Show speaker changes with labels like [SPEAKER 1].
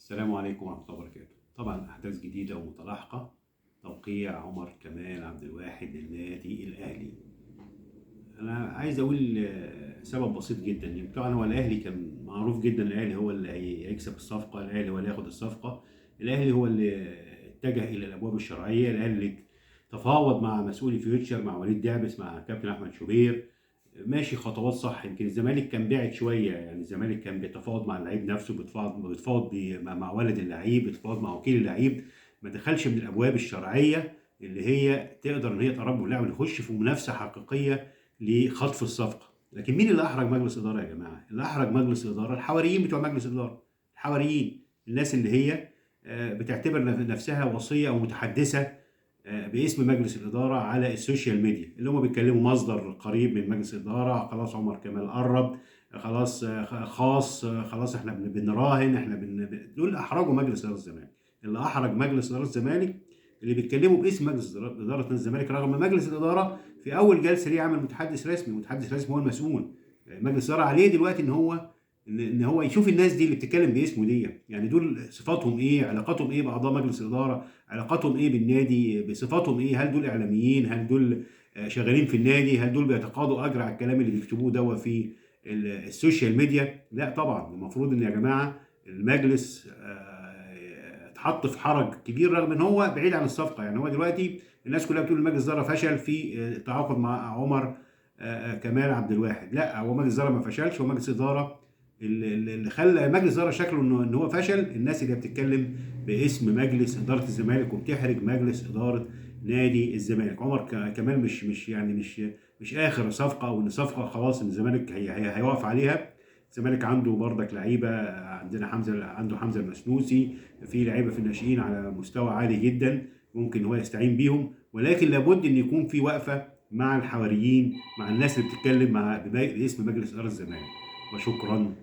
[SPEAKER 1] السلام عليكم ورحمة الله وبركاته. طبعا أحداث جديدة ومتلاحقة. توقيع عمر كمال عبد الواحد للنادي الأهلي. أنا عايز أقول سبب بسيط جدا. يعني طبعا هو الأهلي كان معروف جدا، الأهلي هو اللي هيكسب الصفقة، الأهلي هو اللي هياخد الصفقة، الأهلي هو اللي اتجه إلى الأبواب الشرعية، الأهلي اللي تفاوض مع مسؤولي فيوتشر، مع وليد دعبس، مع كابتن أحمد شوبير. ماشي خطوات صح. يمكن الزمالك كان بعد شويه، يعني الزمالك كان بيتفاوض مع اللعيب نفسه، بيتفاوض مع ولد اللعيب، بيتفاوض مع وكيل اللعيب. ما دخلش من الابواب الشرعيه اللي هي تقدر ان هي تقرب من اللاعب يخش في منافسه حقيقيه لخطف الصفقه. لكن مين اللي احرج مجلس اداره يا جماعه؟ اللي احرج مجلس الاداره الحواريين بتوع مجلس الاداره. الحواريين، الناس اللي هي بتعتبر نفسها وصيه او متحدثه باسم مجلس الإدارة على السوشيال ميديا، اللي هم بيتكلموا مصدر قريب من مجلس الإدارة. خلاص عمر كمال قرب، خلاص خاص، خلاص احنا بنراهن، احنا دول أحرجوا مجلس إدارة الزمالك. اللي أحرج مجلس إدارة الزمالك اللي بيتكلموا باسم مجلس إدارة نادي الزمالك، رغم ان مجلس الإدارة في أول جلسة ليه عمل متحدث رسمي، متحدث رسمي هو المسؤول. مجلس الإدارة عليه دلوقتي ان هو يشوف الناس دي اللي بتتكلم باسمه دي، يعني دول صفاتهم ايه، علاقاتهم ايه باعضاء مجلس الاداره، علاقاتهم ايه بالنادي، بصفاتهم ايه، هل دول اعلاميين، هل دول شغالين في النادي، هل دول بيتقاضوا اجر على الكلام اللي بيكتبوه في السوشيال ميديا؟ لا طبعا. المفروض ان يا جماعه المجلس اتحط في حرج كبير رغم ان هو بعيد عن الصفقه. يعني هو دلوقتي الناس كلها بتقول المجلس الاداره فشل في التعاقد مع عمر كمال عبد الواحد. لا، هو مجلس الاداره ما فشلش، هو مجلس اداره اللي خلى مجلس الاداره شكله ان هو فشل الناس اللي بتتكلم باسم مجلس اداره الزمالك وبتحرج مجلس اداره نادي الزمالك. عمر كمال مش يعني مش اخر صفقه، او ان صفقه خلاص ان الزمالك هيوقف عليها. الزمالك عنده برضك لعيبه، عندنا حمزه المسنوسي، في لعيبه في الناشئين على مستوى عالي جدا ممكن هو يستعين بيهم، ولكن لابد ان يكون في وقفه مع الحواريين، مع الناس اللي بتتكلم باسم مجلس اداره الزمالك. وشكرا.